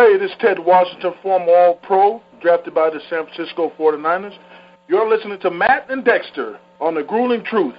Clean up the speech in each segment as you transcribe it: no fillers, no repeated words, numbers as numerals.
Hey, this is Ted Washington, former All-Pro, drafted by the San Francisco 49ers. You're listening to Matt and Dexter on The Grueling Truth.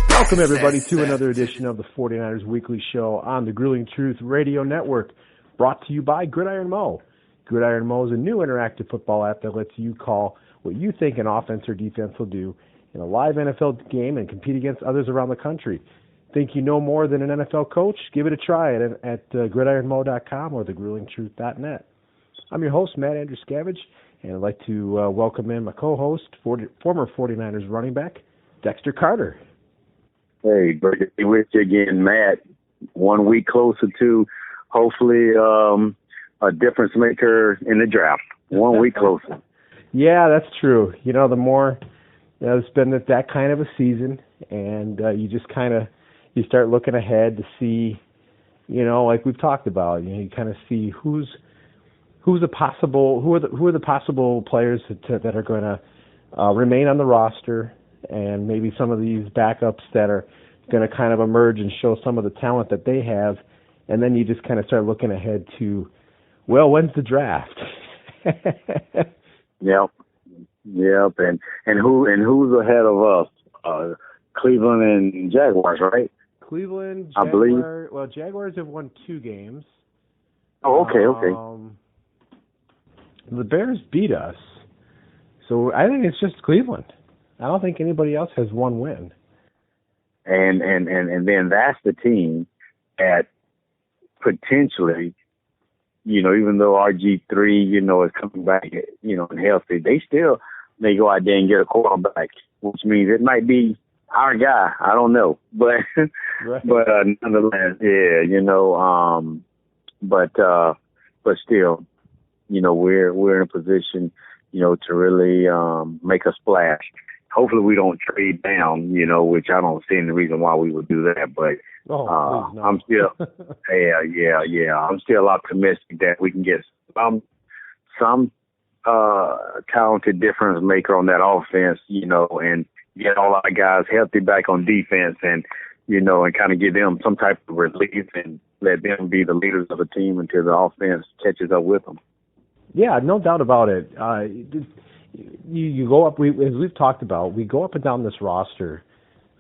Welcome, everybody, to another edition of the 49ers Weekly Show on the Grueling Truth Radio Network, brought to you by Gridiron Mo. Gridiron Mo is a new interactive football app that lets you call what you think an offense or defense will do in a live NFL game and compete against others around the country. Think you know more than an NFL coach? Give it a try at gridironmo.com or thegruelingtruth.net. I'm your host, Matt Andruscavage, and I'd like to welcome in my co-host, former 49ers running back, Dexter Carter. Hey, great to be with you again, Matt. 1 week closer to hopefully a difference maker in the draft. 1 week closer. Yeah, that's true. You know, the more it's been that kind of a season, and you just you start looking ahead to see, like we've talked about. You kind of see who are the possible players that are going to remain on the roster, and maybe some of these backups that are going to kind of emerge and show some of the talent that they have, and then you just kind of start looking ahead to, well, when's the draft? Yep, and who's ahead of us? Cleveland and Jaguars, right? Cleveland, I believe. Well, Jaguars have won 2 games. Oh, okay. The Bears beat us, so I think it's just Cleveland. I don't think anybody else has one win. And then that's the team that potentially, even though RG3, is coming back, and healthy, they still may go out there and get a quarterback, which means it might be our guy. I don't know, but right. but nonetheless, but still, we're in a position, to really make a splash. Hopefully we don't trade down, which I don't see any reason why we would do that. But please, no. I'm still, I'm still optimistic that we can get some talented difference maker on that offense, and get all our guys healthy back on defense, and and kind of give them some type of relief and let them be the leaders of the team until the offense catches up with them. Yeah, no doubt about it. You go up, as we've talked about, we go up and down this roster.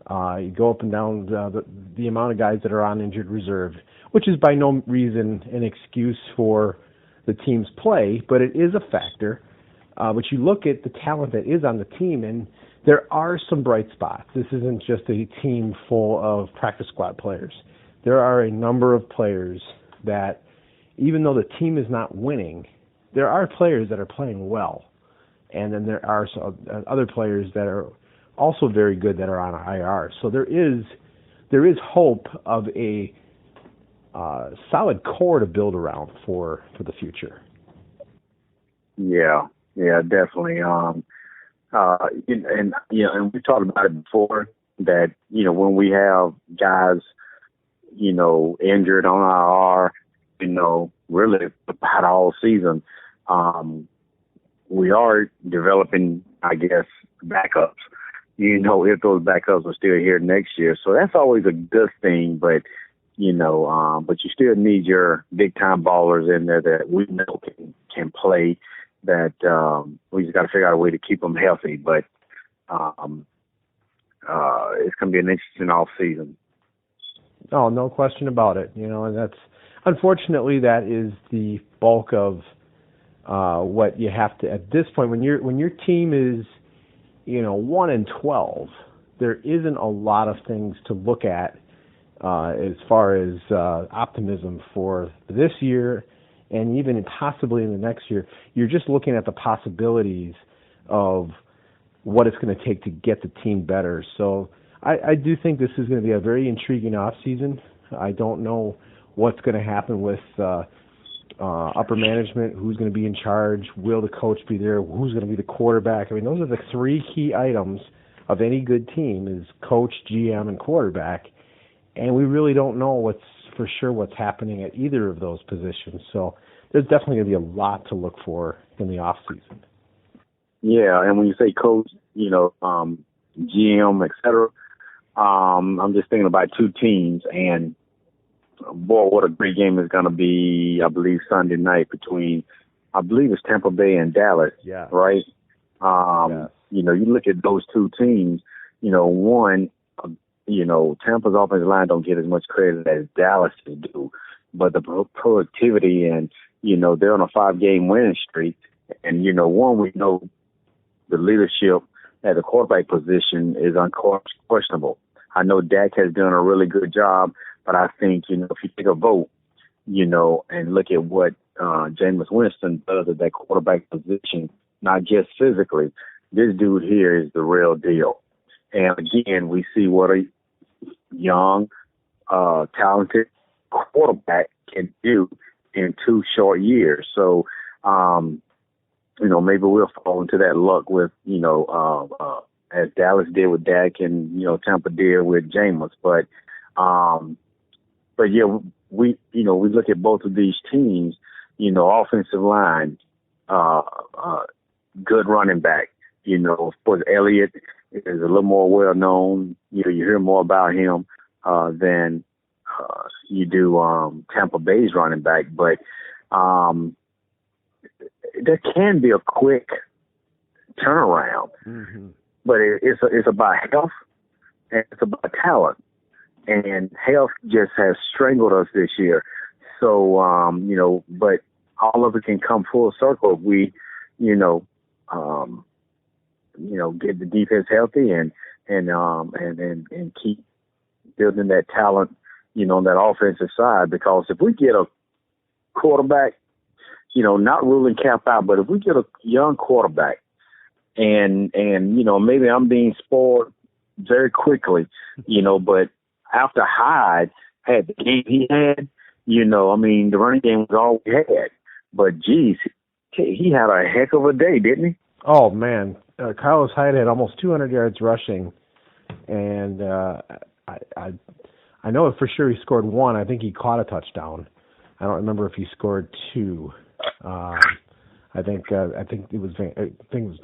You go up and down the amount of guys that are on injured reserve, which is by no reason an excuse for the team's play, but it is a factor. But you look at the talent that is on the team, and there are some bright spots. This isn't just a team full of practice squad players. There are a number of players that, even though the team is not winning, there are players that are playing well. And then there are other players that are also very good that are on IR. So there is hope of a solid core to build around for the future. Yeah, definitely. And we talked about it before that when we have guys injured on IR, really about all season. We are developing, I guess, backups, if those backups are still here next year. So that's always a good thing, but you still need your big-time ballers in there that we know can play, that we just got to figure out a way to keep them healthy. But it's going to be an interesting off-season. Oh, no question about it. And that's, unfortunately, that is the bulk of what you have to, at this point, when your team is 1-12, there isn't a lot of things to look at as far as optimism for this year and even possibly in the next year. You're just looking at the possibilities of what it's going to take to get the team better. So I do think this is going to be a very intriguing offseason. I don't know what's going to happen with upper management, who's going to be in charge, will the coach be there, who's going to be the quarterback. I mean, those are the 3 key items of any good team is coach, GM, and quarterback. And we really don't know for sure what's happening at either of those positions. So there's definitely going to be a lot to look for in the off season. Yeah, and when you say coach, GM, et cetera, I'm just thinking about two teams, and boy, what a great game is going to be, I believe, Sunday night between, I believe it's Tampa Bay and Dallas, right? You look at those two teams, one, Tampa's offensive line don't get as much credit as Dallas do, but the productivity and, they're on a 5-game winning streak. And, one, we know the leadership at the quarterback position is unquestionable. I know Dak has done a really good job, but I think, if you take a vote, and look at what Jameis Winston does at that quarterback position, not just physically, this dude here is the real deal. And again, we see what a young, talented quarterback can do in 2 short years. So, maybe we'll fall into that luck with, as Dallas did with Dak and, Tampa did with Jameis. But yeah, we look at both of these teams, offensive line, good running back. Of course, Elliott is a little more well known. You hear more about him than you do Tampa Bay's running back. But there can be a quick turnaround. Mm-hmm. But it's about health and it's about talent. And health just has strangled us this year. So, but all of it can come full circle if we, get the defense healthy and keep building that talent, on that offensive side. Because if we get a quarterback, not ruling Cap out, but if we get a young quarterback and maybe I'm being spoiled very quickly, but after Hyde had the game he had, the running game was all we had. But, geez, he had a heck of a day, didn't he? Oh, man. Carlos Hyde had almost 200 yards rushing, and I know for sure he scored 1. I think he caught a touchdown. I don't remember if he scored 2. I think it was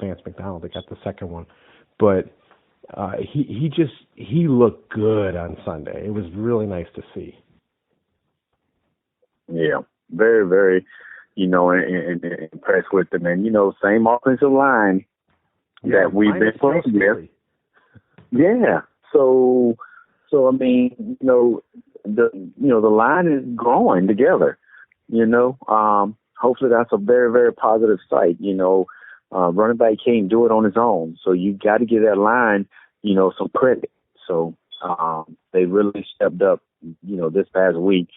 Vance McDonald that got the second one, but he looked good on Sunday. It was really nice to see. Yeah, very, very, and impressed with them, and same offensive line that we've been playing with. Yeah, so I mean, the line is growing together. Hopefully that's a very, very positive sight. Running back can't do it on his own, so you got to give that line, some credit. So they really stepped up, this past week,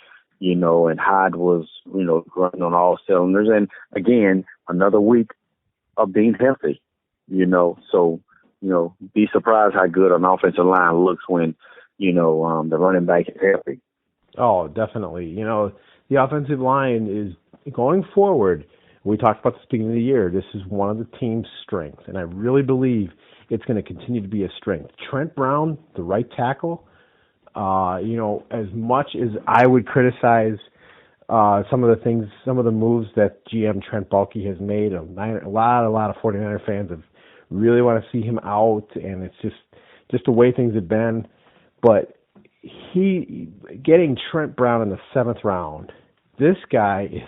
and Hyde was, running on all cylinders. And again, another week of being healthy, so, be surprised how good an offensive line looks when, the running back is healthy. Oh, definitely. The offensive line is going forward. We talked about this beginning of the year. This is one of the team's strengths, and I really believe it's going to continue to be a strength. Trent Brown, the right tackle, as much as I would criticize some of the moves that GM Trent Baalke has made, a lot of 49er fans have really want to see him out, and it's just the way things have been. But getting Trent Brown in the 7th round, this guy is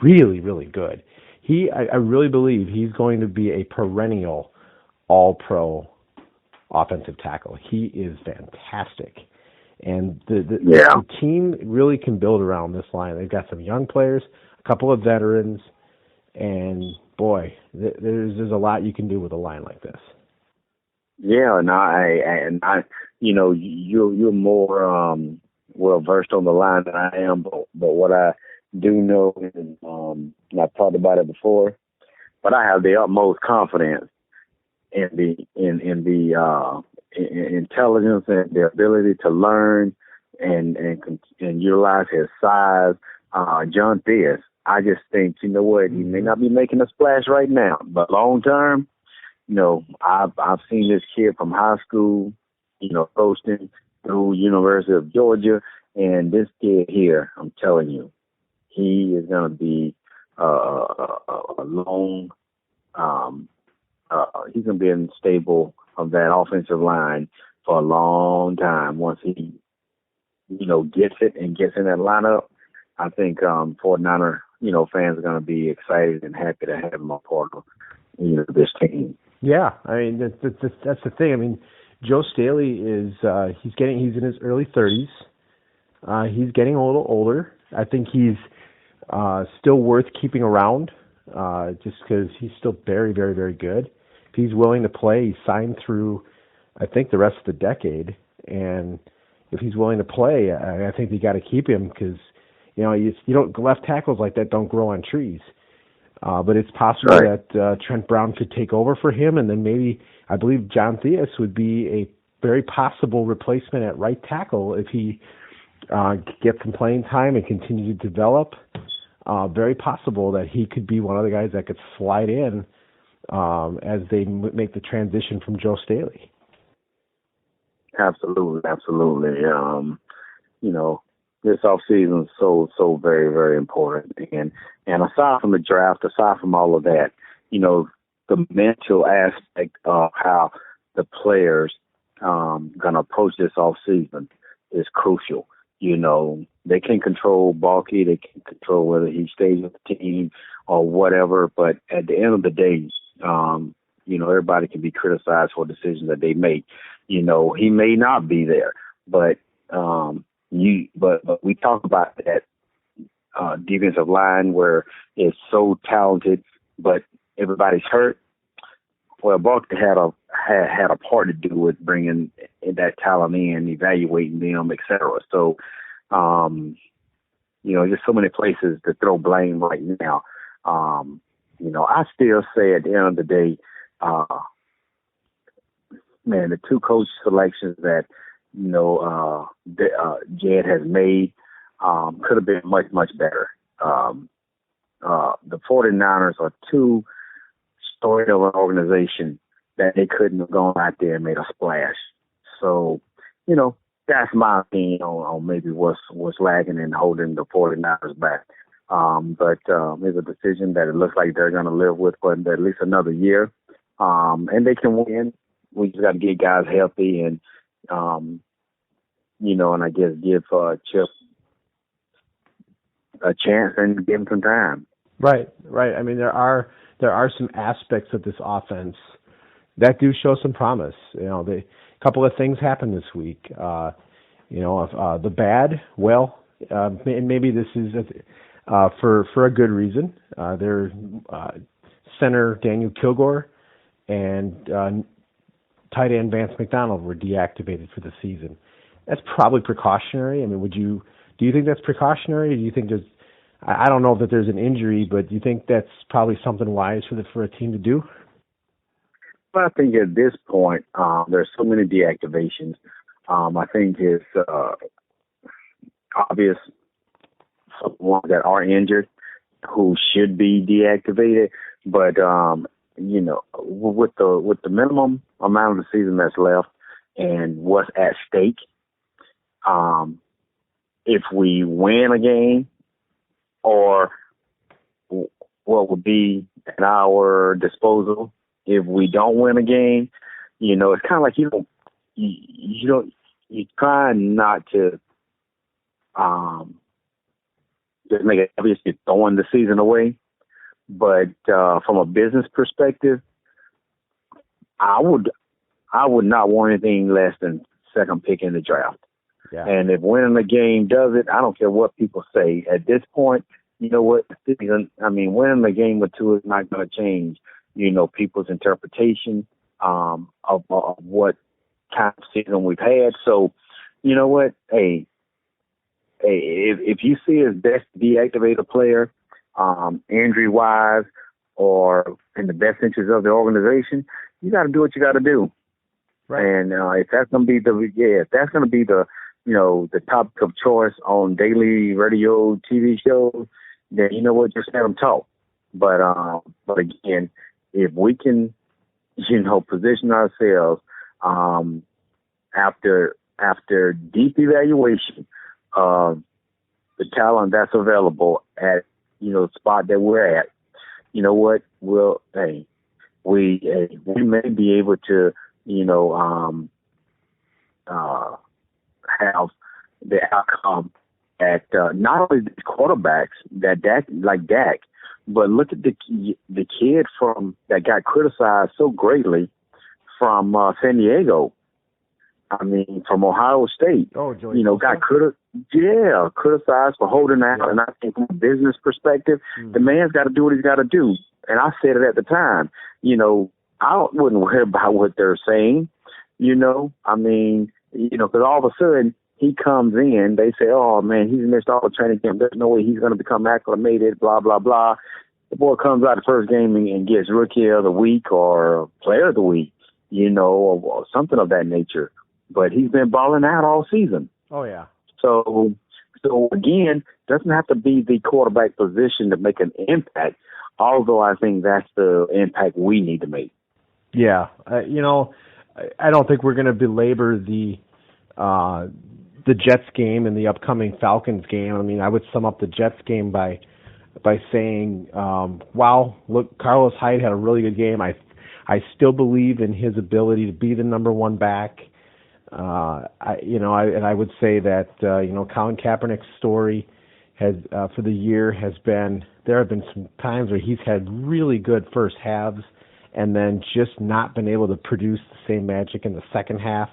really, really good. I really believe he's going to be a perennial All-Pro offensive tackle. He is fantastic. And the team really can build around this line. They've got some young players, a couple of veterans, and boy, there's a lot you can do with a line like this. Yeah, and I you're more well versed on the line than I am, but what I do know, and I've talked about it before, but I have the utmost confidence in the intelligence and the ability to learn and utilize his size. John Theus, I just think, he may not be making a splash right now, but long term, I've seen this kid from high school, coasting through University of Georgia, And this kid here, I'm telling you, he is going to be a long. He's going to be in stable of that offensive line for a long time. Once he, gets it and gets in that lineup, I think 49er, fans are going to be excited and happy to have him a part of, this team. Yeah, I mean that's the thing. I mean, Joe Staley is he's in his early 30s. He's getting a little older. I think he's still worth keeping around, just because he's still very, very, very good. If he's willing to play, he's signed through, I think, the rest of the decade. And if he's willing to play, I think you got to keep him because, you don't left tackles like that don't grow on trees. But it's possible that Trent Brown could take over for him, and then maybe I believe John Theus would be a very possible replacement at right tackle if he gets some playing time and continue to develop. Very possible that he could be one of the guys that could slide in as they make the transition from Joe Staley. Absolutely. This offseason is so very, very important. And aside from the draft, aside from all of that, the mental aspect of how the players going to approach this offseason is crucial. They can control Balky, they can control whether he stays with the team or whatever, but at the end of the day, everybody can be criticized for decisions that they make. He may not be there, but we talk about that defensive line where it's so talented, but everybody's hurt. Well, Balky had a part to do with bringing that talent in, evaluating them, etc. So, just so many places to throw blame right now. I still say at the end of the day, the two coach selections that Jed has made could have been much, much better. The 49ers are too storied of an organization that they couldn't have gone out there and made a splash. So, that's my opinion on maybe what's lagging and holding the 49ers back. But it's a decision that it looks like they're going to live with for at least another year. And they can win. We just got to get guys healthy and, and I guess give Chip a chance and give him some time. Right. I mean, there are some aspects of this offense that do show some promise. A couple of things happened this week. The bad, and maybe this is for a good reason. Their center Daniel Kilgore and tight end Vance McDonald were deactivated for the season. That's probably precautionary. I mean, do you think that's precautionary? Or do you think I don't know that there's an injury, but do you think that's probably something wise for a team to do? Well, I think at this point, there's so many deactivations. I think it's obvious for the ones that are injured who should be deactivated. But with the minimum amount of the season that's left and what's at stake, if we win a game or what would be at our disposal, if we don't win a game, it's kind of like you try not to just make it obvious you're throwing the season away. But from a business perspective, I would not want anything less than second pick in the draft. Yeah. And if winning the game does it, I don't care what people say. At this point, you know what? Winning the game with two is not going to change, people's interpretation of what kind of season we've had. So, you know what? Hey, if you see it's best to deactivate a player, injury-wise or in the best interest of the organization, you got to do what you got to do. Right. And if that's going to be the topic of choice on daily radio, TV shows, then you know what, just let them talk. But again, if we can, position ourselves after deep evaluation the talent that's available at, the spot that we're at, you know what? We may be able to, have the outcome at not only the quarterbacks like Dak, but look at the kid that got criticized so greatly from San Diego. I mean, from Ohio State. Oh, Joey. Got criticized for holding out. Yeah. And I think from a business perspective, the man's got to do what he's got to do. And I said it at the time. I wouldn't worry about what they're saying. I mean, because all of a sudden he comes in, they say, oh, man, he's missed all the training camp. There's no way he's going to become acclimated, blah, blah, blah. The boy comes out the first game and gets Rookie of the Week or Player of the Week, or something of that nature. But he's been balling out all season. Oh, yeah. So again, doesn't have to be the quarterback position to make an impact, although I think that's the impact we need to make. Yeah. I don't think we're going to belabor the Jets game and the upcoming Falcons game. I mean, I would sum up the Jets game by saying, wow, look, Carlos Hyde had a really good game. I still believe in his ability to be the number one back. I would say that Colin Kaepernick's story has for the year has been, there have been some times where he's had really good first halves and then just not been able to produce the same magic in the second half.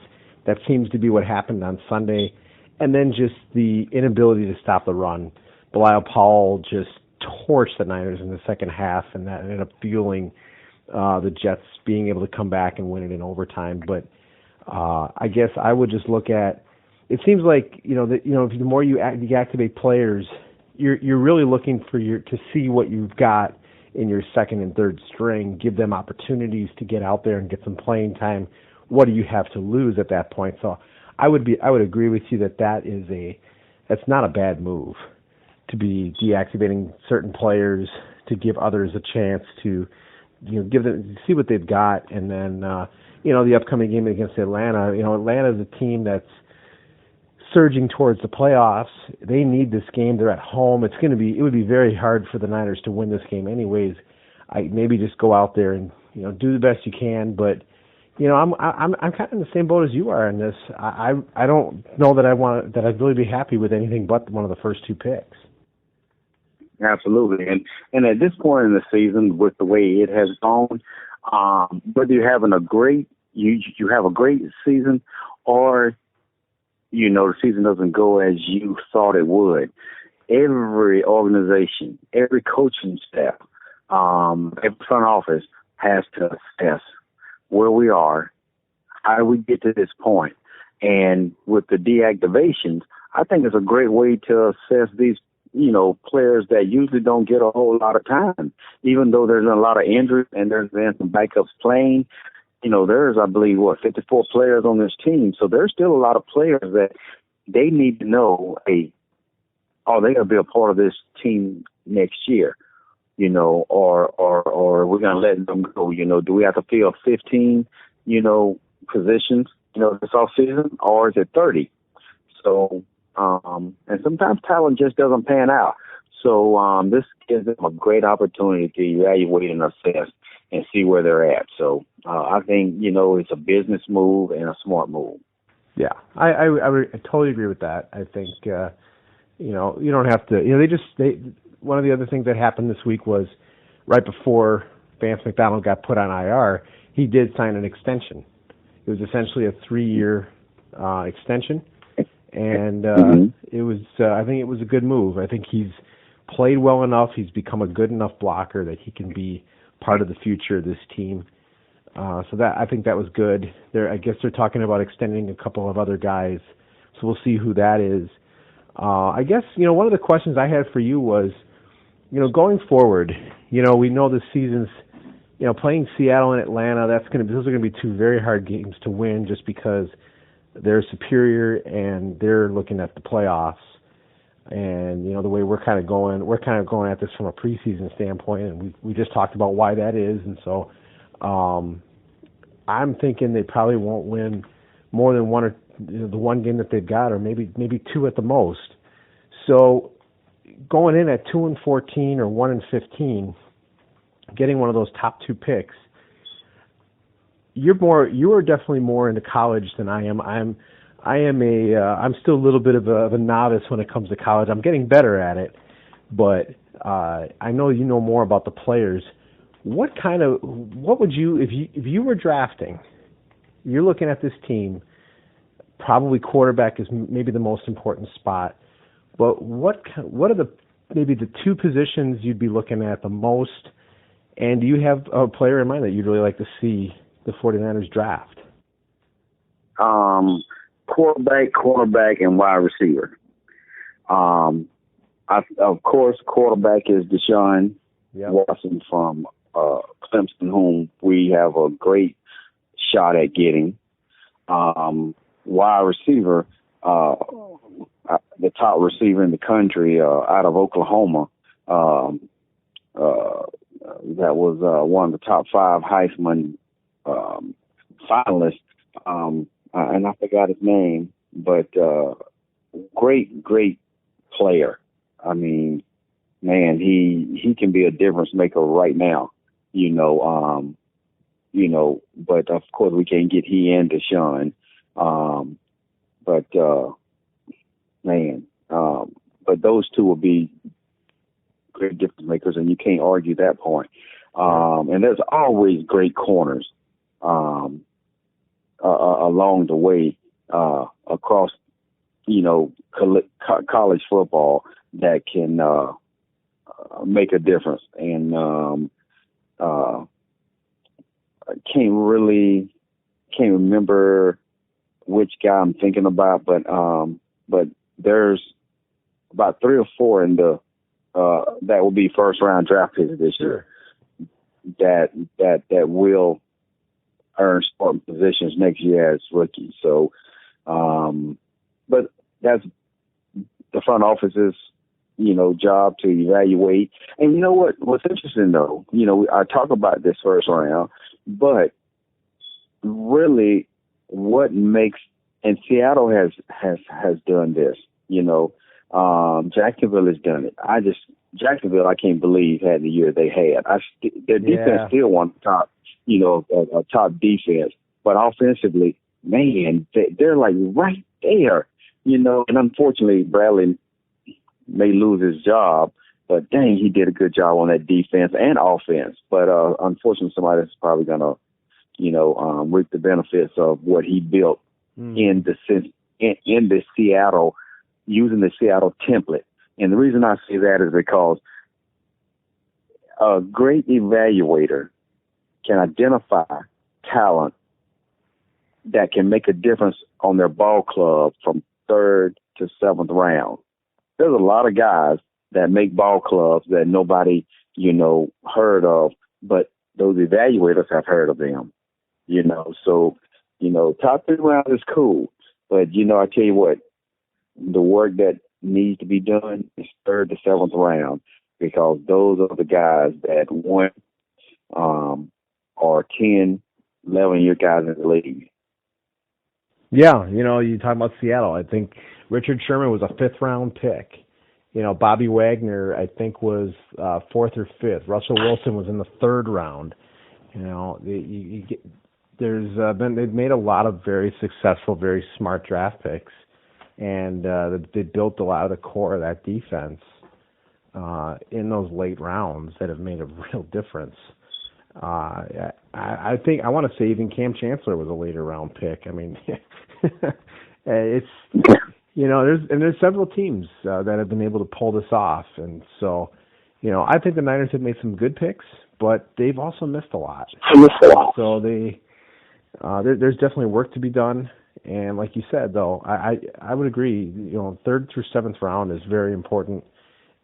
That seems to be what happened on Sunday. And then just the inability to stop the run. Bilal Powell just torched the Niners in the second half, and that ended up fueling the Jets being able to come back and win it in overtime. But I guess I would just look at, it seems like, the more you activate players, you're really looking to see what you've got in your second and third string, give them opportunities to get out there and get some playing time. What do you have to lose at that point? So I would agree with you that's not a bad move to be deactivating certain players to give others a chance to, give them, see what they've got. And then, the upcoming game against Atlanta, Atlanta is a team that's surging towards the playoffs. They need this game. They're at home. It would be very hard for the Niners to win this game anyways. Maybe just go out there and, do the best you can. But, I'm kind of in the same boat as you are in this. I don't know that I'd really be happy with anything but one of the first two picks. Absolutely. And at this point in the season, with the way it has gone, whether you're having you have a great season or, the season doesn't go as you thought it would, every organization, every coaching staff, every front office has to assess where we are, how do we get to this point. And with the deactivations, I think it's a great way to assess these players that usually don't get a whole lot of time, even though there's a lot of injuries and there's been some backups playing. There's, I believe, 54 players on this team. So there's still a lot of players that they need to know, hey, are they going to be a part of this team next year? Or we're going to let them go. Do we have to fill 15, positions, this offseason, or is it 30? So, and sometimes talent just doesn't pan out. So this gives them a great opportunity to evaluate and assess and see where they're at. So I think, it's a business move and a smart move. Yeah, I totally agree with that. I think, you don't have to, one of the other things that happened this week was right before Vance McDonald got put on IR, he did sign an extension. It was essentially a 3-year extension. And it was, I think it was a good move. I think he's played well enough. He's become a good enough blocker that he can be part of the future of this team. So that, I think that was good. I guess they're talking about extending a couple of other guys. So we'll see who that is. I guess, one of the questions I had for you was, going forward, we know this season's, playing Seattle and Atlanta, those are going to be two very hard games to win just because they're superior and they're looking at the playoffs. And, the way we're kind of going at this from a preseason standpoint, and we just talked about why that is. And so I'm thinking they probably won't win more than one the one game that they've got, or maybe two at the most. So going in at 2-14 or 1-15, getting one of those top two picks, you are definitely more into college than I am. I'm still a little bit of a novice when it comes to college. I'm getting better at it, but I know you know more about the players. What would you, if you were drafting, you're looking at this team, probably quarterback is maybe the most important spot, but what are maybe the two positions you'd be looking at the most, and do you have a player in mind that you'd really like to see the 49ers draft? Quarterback, and wide receiver. Of course, quarterback is Deshaun Watson from Clemson, whom we have a great shot at getting. Wide receiver, the top receiver in the country out of Oklahoma, that was one of the top 5 Heisman finalists, and I forgot his name, but great player. I mean, man, he can be a difference maker right now, but of course we can't get he and Deshaun. But those two will be great difference makers, and you can't argue that point. And there's always great corners along the way across, college football that can make a difference. And I can't remember which guy I'm thinking about, but there's about 3 or 4 in the that will be first round draft picks this year that will earn starting positions next year as rookies. So, but that's the front office's, job to evaluate. And you know what's interesting though, I talk about this first round, but really what makes, and Seattle has done this, Jacksonville has done it. Jacksonville, I can't believe had the year they had. Their defense still won top, a top defense, but offensively, man, they're like right there, and unfortunately Bradley may lose his job, but dang, he did a good job on that defense and offense. But unfortunately, somebody that's probably gonna, reap the benefits of what he built in the Seattle, using the Seattle template. And the reason I say that is because a great evaluator can identify talent that can make a difference on their ball club from 3rd to 7th round. There's a lot of guys that make ball clubs that nobody, heard of, but those evaluators have heard of them, So, top 3 rounds is cool, but, I tell you what, the work that needs to be done is 3rd to 7th round, because those are the guys that won or 10, 11-year guys in the league. Yeah, you talk about Seattle. I think Richard Sherman was a 5th-round pick. Bobby Wagner, I think, was 4th or 5th. Russell Wilson was in the 3rd round. They've made a lot of very successful, very smart draft picks, and they built a lot of the core of that defense in those late rounds that have made a real difference. I think I want to say even Cam Chancellor was a later round pick. I mean, it's there's several teams that have been able to pull this off, and so I think the Niners have made some good picks, but they've also missed a lot. So there's definitely work to be done. And like you said, though, I would agree. 3rd through 7th round is very important,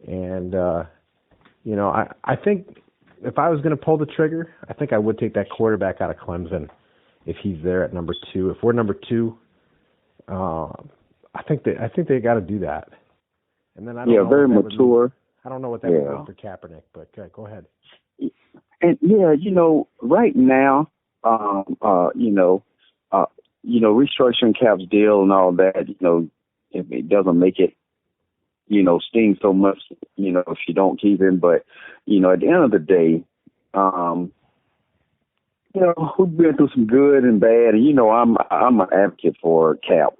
and I think if I was going to pull the trigger, I think I would take that quarterback out of Clemson if he's there at number 2. If we're number 2, I think they got to do that. And then I don't know very mature. I don't know what that would mean for Kaepernick, but go ahead. restructuring Cap's deal and all that, if it doesn't make it, sting so much, if you don't keep him. But, at the end of the day, we've been through some good and bad. And, I'm an advocate for Cap,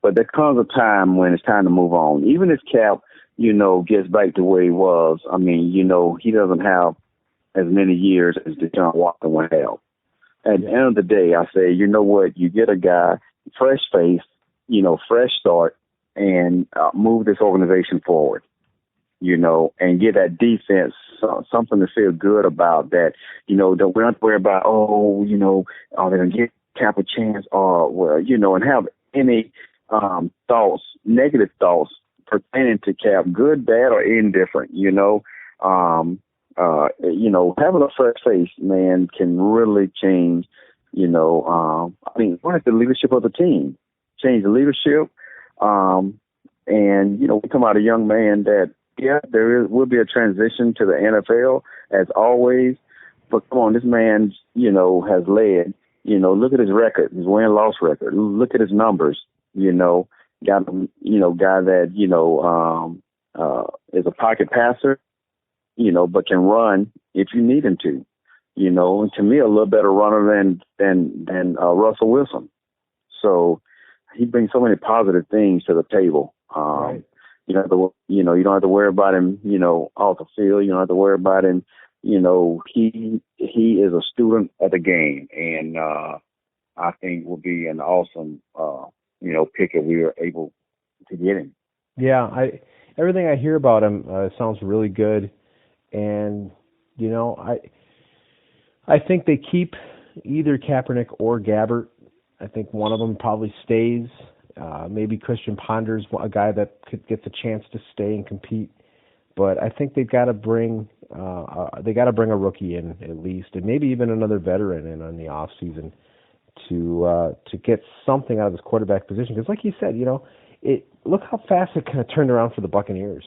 but there comes a time when it's time to move on. Even if Cap, gets back to where he was, I mean, he doesn't have as many years as Deshaun Watson would have. At the end of the day, I say, you know what? You get a guy, fresh face, fresh start, and move this organization forward, and get that defense something to feel good about that, don't we have to worry about, are they going to get Cap a chance or, and have any thoughts, negative thoughts pertaining to Cap, good, bad, or indifferent, having a fresh face, man, can really change, one is the leadership of the team, change the leadership. We come out a young man that, will be a transition to the NFL as always, but come on, this man, has led, look at his record, his win-loss record, look at his numbers, guy that, is a pocket passer, but can run if you need him to, and to me, a little better runner than Russell Wilson. So he brings so many positive things to the table. Right. You don't have to worry about him, off the field. You don't have to worry about him. He is a student of the game, and I think will be an awesome, pick if we are able to get him. Yeah, everything I hear about him sounds really good. And, I think they keep either Kaepernick or Gabbert. I think one of them probably stays. Maybe Christian Ponder's a guy that gets a chance to stay and compete. But I think they've got to bring a rookie in at least, and maybe even another veteran in on the off season to get something out of this quarterback position. Because like you said, look how fast it kind of turned around for the Buccaneers.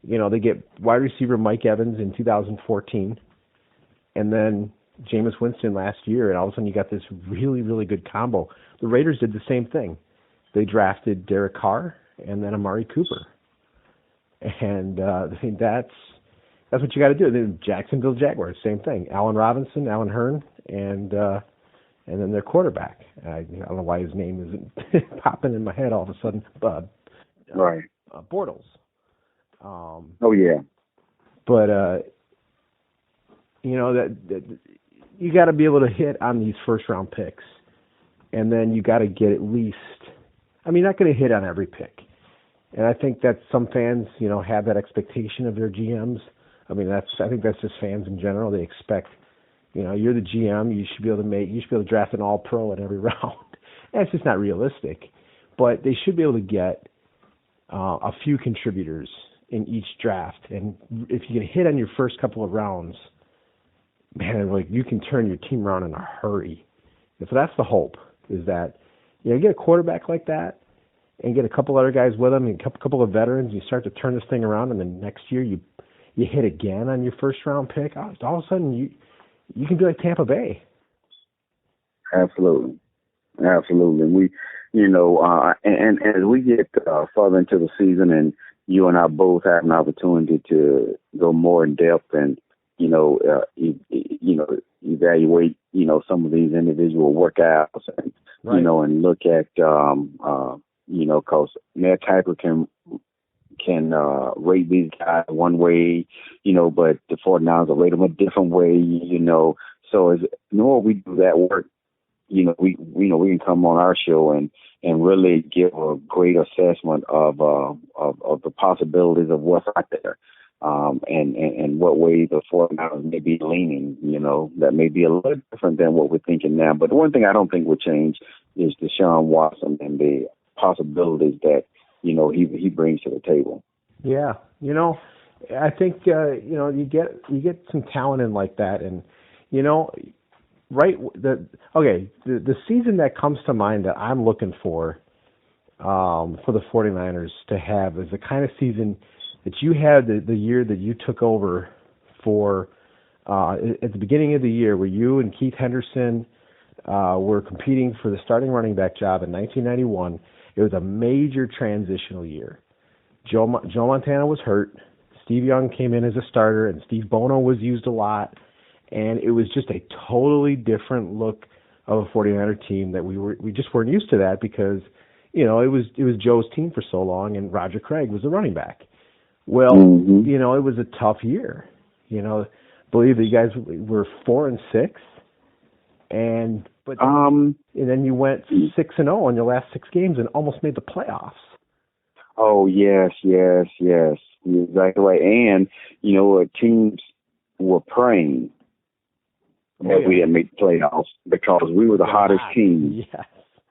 They get wide receiver Mike Evans in 2014, and then Jameis Winston last year, and all of a sudden you got this really, really good combo. The Raiders did the same thing. They drafted Derek Carr and then Amari Cooper. And I think that's what you got to do. The Jacksonville Jaguars, same thing. Allen Robinson, Allen Hurn, and then their quarterback. I don't know why his name isn't popping in my head all of a sudden. Right. Bortles. Oh yeah. But that you got to be able to hit on these first round picks, and then you got to get at least. I mean, not going to hit on every pick. And I think that some fans, have that expectation of their GMs. I mean, I think that's just fans in general. They expect, you're the GM, you should be able to draft an all-pro in every round. And it's just not realistic. But they should be able to get a few contributors in each draft. And if you can hit on your first couple of rounds, man, you can turn your team around in a hurry. And so that's the hope, is that, get a quarterback like that, and get a couple other guys with them, and a couple of veterans, you start to turn this thing around, and then next year you hit again on your first round pick. All of a sudden you can be like Tampa Bay. Absolutely. And we, and as we get further into the season, and you and I both have an opportunity to go more in depth and evaluate some of these individual workouts, and right. And look at because Matt Kiper can rate these guys one way, but the 49ers will rate them a different way, So as more we do that work, we can come on our show and really give a great assessment of the possibilities of what's out there, and what way the 49ers may be leaning, that may be a little different than what we're thinking now. But the one thing I don't think will change is Deshaun Watson and the possibilities that he brings to the table. Yeah, I think you get some talent in like that, and right. The season that comes to mind that I'm looking for the 49ers to have is the kind of season that you had the year that you took over for at the beginning of the year, where you and Keith Henderson were competing for the starting running back job in 1991. It was a major transitional year. Joe Montana was hurt. Steve Young came in as a starter, and Steve Bono was used a lot. And it was just a totally different look of a 49er team that we just weren't used to that because, it was Joe's team for so long, and Roger Craig was the running back. Well, it was a tough year. Believe that you guys were 4-6, and then you went 6-0 in your last 6 games and almost made the playoffs. Oh yes, you're exactly right. And teams were praying that we had made the playoffs because we were the hottest team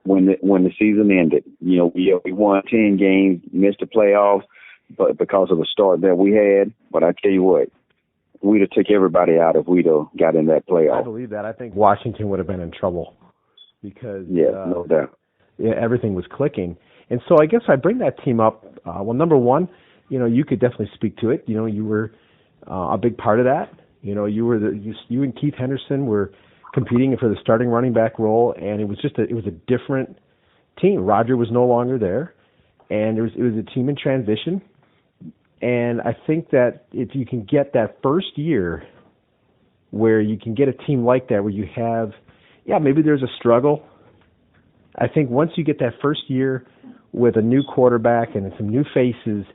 when the season ended. We won 10 games, missed the playoffs, but because of the start that we had. But I tell you what, we'd have took everybody out if we'd have got in that playoff. I believe that. I think Washington would have been in trouble because no doubt. Everything was clicking. And so I guess I bring that team up. Well, number one, you could definitely speak to it. You were a big part of that. You and Keith Henderson were competing for the starting running back role, and it was a different team. Roger was no longer there, and it was a team in transition. And I think that if you can get that first year where you can get a team like that where you have, maybe there's a struggle. I think once you get that first year with a new quarterback and some new faces,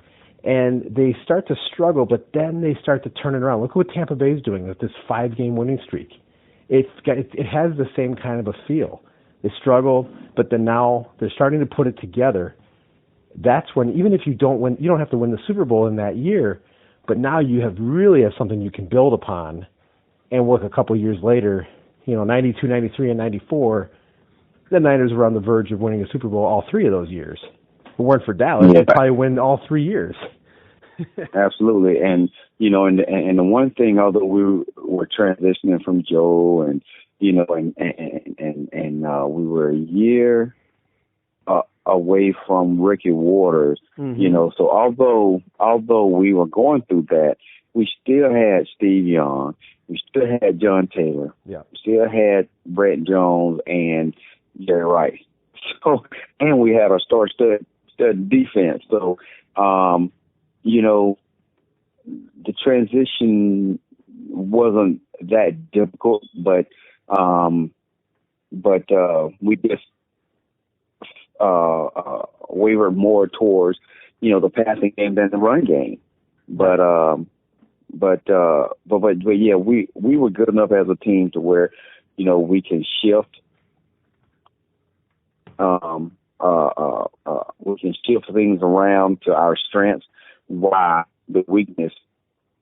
and they start to struggle, but then they start to turn it around. Look what Tampa Bay is doing with this 5-game winning streak. It has the same kind of a feel. They struggled, but then now they're starting to put it together. That's when, even if you don't win, you don't have to win the Super Bowl in that year, but now you really have something you can build upon. And look, a couple of years later, 92, 93, and 94, the Niners were on the verge of winning a Super Bowl all 3 of those years. If it weren't for Dallas, they'd probably win all 3 years. Absolutely. And, and the one thing, although we were transitioning from Joe and, we were a year away from Ricky Waters, so although we were going through that, we still had Steve Young, we still had John Taylor, we still had Brett Jones and Jerry Rice. So, and we had our stud defense. So, the transition wasn't that difficult, but we just wavered more towards, the passing game than the run game. But yeah, we were good enough as a team to where, we can shift. We can shift things around to our strengths, while the weakness,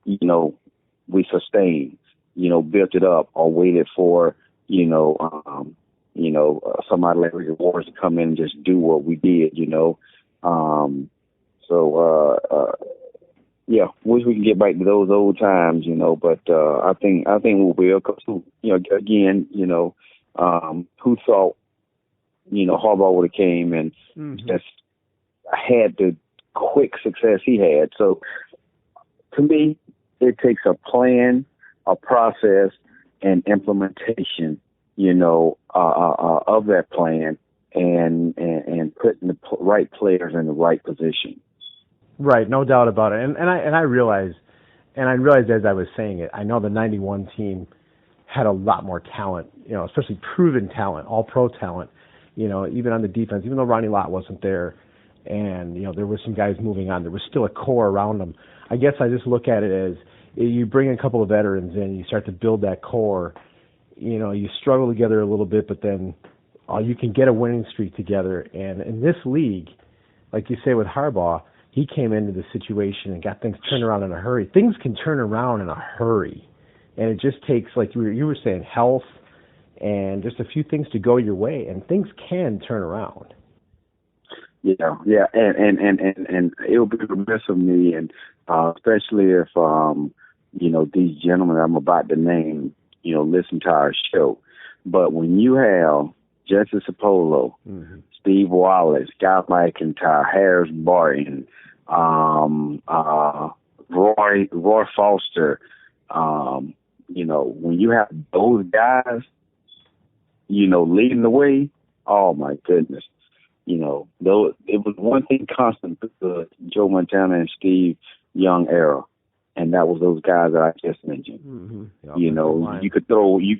we sustain, built it up or waited for, somebody like Ricky Waters to come in and just do what we did, wish we can get back to those old times, but I think we will. Cause, again, who thought, Harbaugh would have came and just had the quick success he had. So to me, it takes a plan, a process, and implementation, of that plan and putting the right players in the right position. Right, no doubt about it. And I realized as I was saying it, I know the 91 team had a lot more talent, especially proven talent, all pro talent, even on the defense, even though Ronnie Lott wasn't there and, there were some guys moving on, there was still a core around them. I guess I just look at it as you bring a couple of veterans in, you start to build that core, you struggle together a little bit, but then you can get a winning streak together. And in this league, like you say with Harbaugh, he came into the situation and got things turned around in a hurry. Things can turn around in a hurry. And it just takes, like you were saying, health and just a few things to go your way, and things can turn around. Yeah, and it would be remiss of me, and especially if these gentlemen I'm about to name, listen to our show. But when you have Jesse Sapolo, Steve Wallace, Guy McIntyre, Harris Barton, Roy Foster, when you have those guys, leading the way. Oh my goodness. Though it was one thing constant with the Joe Montana and Steve Young era, and that was those guys that I just mentioned. Mm-hmm. Yep, you could throw is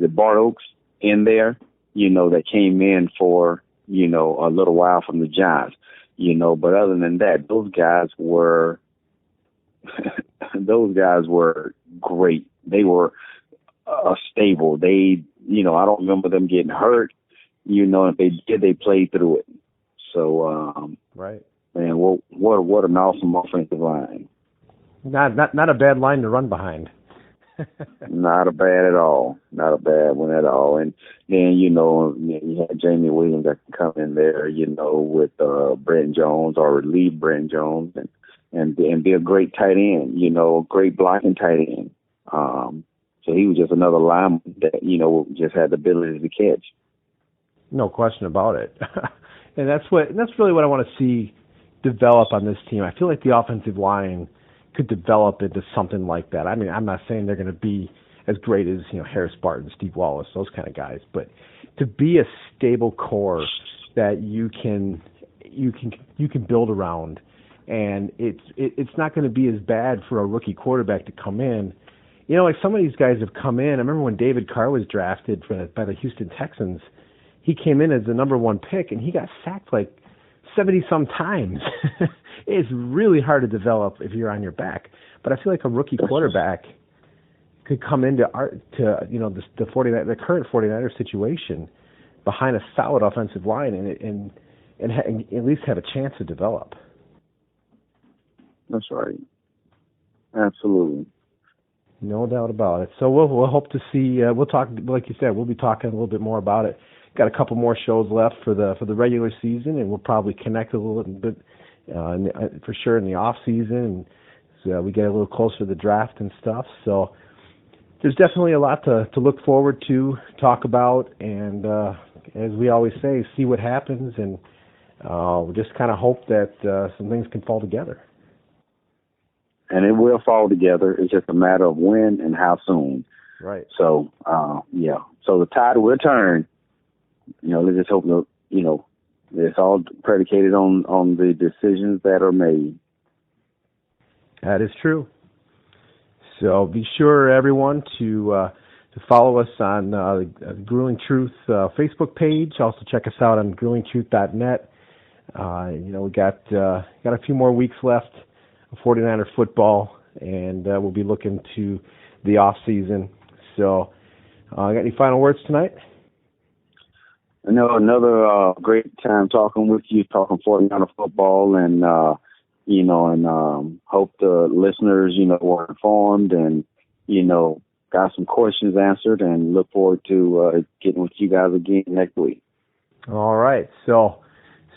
it Bart Oaks in there, that came in for, a little while from the Giants, but other than that, those guys were great. They were stable. They, I don't remember them getting hurt. If they did, they played through it. So, right. Man, what an awesome offensive line. Not a bad line to run behind. Not a bad at all. Not a bad one at all. And then, you had Jamie Williams that can come in there, with Brent Jones or relieve Brent Jones and be a great tight end, great blocking tight end. So he was just another lineman that, just had the ability to catch. No question about it. And that's really what I want to see develop on this team. I feel like the offensive line could develop into something like that. I mean, I'm not saying they're going to be as great as, Harris Barton, Steve Wallace, those kind of guys, but to be a stable core that you can build around, and it's not going to be as bad for a rookie quarterback to come in. Like some of these guys have come in. I remember when David Carr was drafted by the Houston Texans, he came in as the number 1 pick, and he got sacked like 70-some times. It's really hard to develop if you're on your back. But I feel like a rookie quarterback could come into the current 49er situation behind a solid offensive line and at least have a chance to develop. That's right. Absolutely. No doubt about it. So we'll hope to see. We'll talk, like you said. We'll be talking a little bit more about it. Got a couple more shows left for the regular season, and we'll probably connect a little bit for sure in the off season. And so we get a little closer to the draft and stuff. So there's definitely a lot to look forward to, talk about, and as we always say, see what happens, and we just kind of hope that some things can fall together. And it will fall together. It's just a matter of when and how soon. Right. So, yeah. So the tide will turn. Let's just hope that, it's all predicated on the decisions that are made. That is true. So be sure, everyone, to follow us on the Grueling Truth Facebook page. Also check us out on gruelingtruth.net. We got a few more weeks left of 49er football, and we'll be looking to the off season. So, got any final words tonight? No, another great time talking with you, talking 49er football, and hope the listeners, were informed and, got some questions answered, and look forward to getting with you guys again next week. All right. So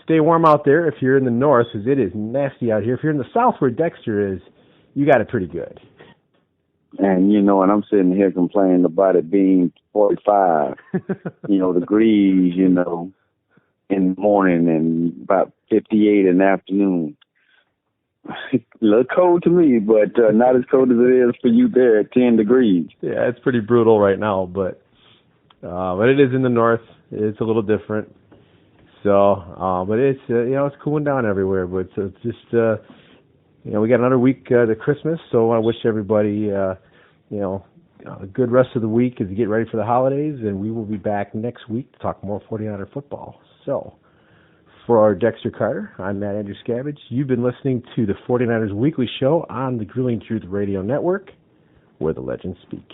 stay warm out there if you're in the north, because it is nasty out here. If you're in the south where Dexter is, you got it pretty good. And, and I'm sitting here complaining about it being 45, degrees, in the morning and about 58 in the afternoon. A little cold to me, but not as cold as it is for you there at 10 degrees. Yeah, it's pretty brutal right now, but it is in the north. It's a little different. So, but it's, it's cooling down everywhere, but it's just, we got another week to Christmas, so I want to wish everybody, a good rest of the week as you get ready for the holidays, and we will be back next week to talk more 49er football. So, for our Dexter Carter, I'm Matt Andruscavage. You've been listening to the 49ers Weekly Show on the Grueling Truth Radio Network, where the legends speak.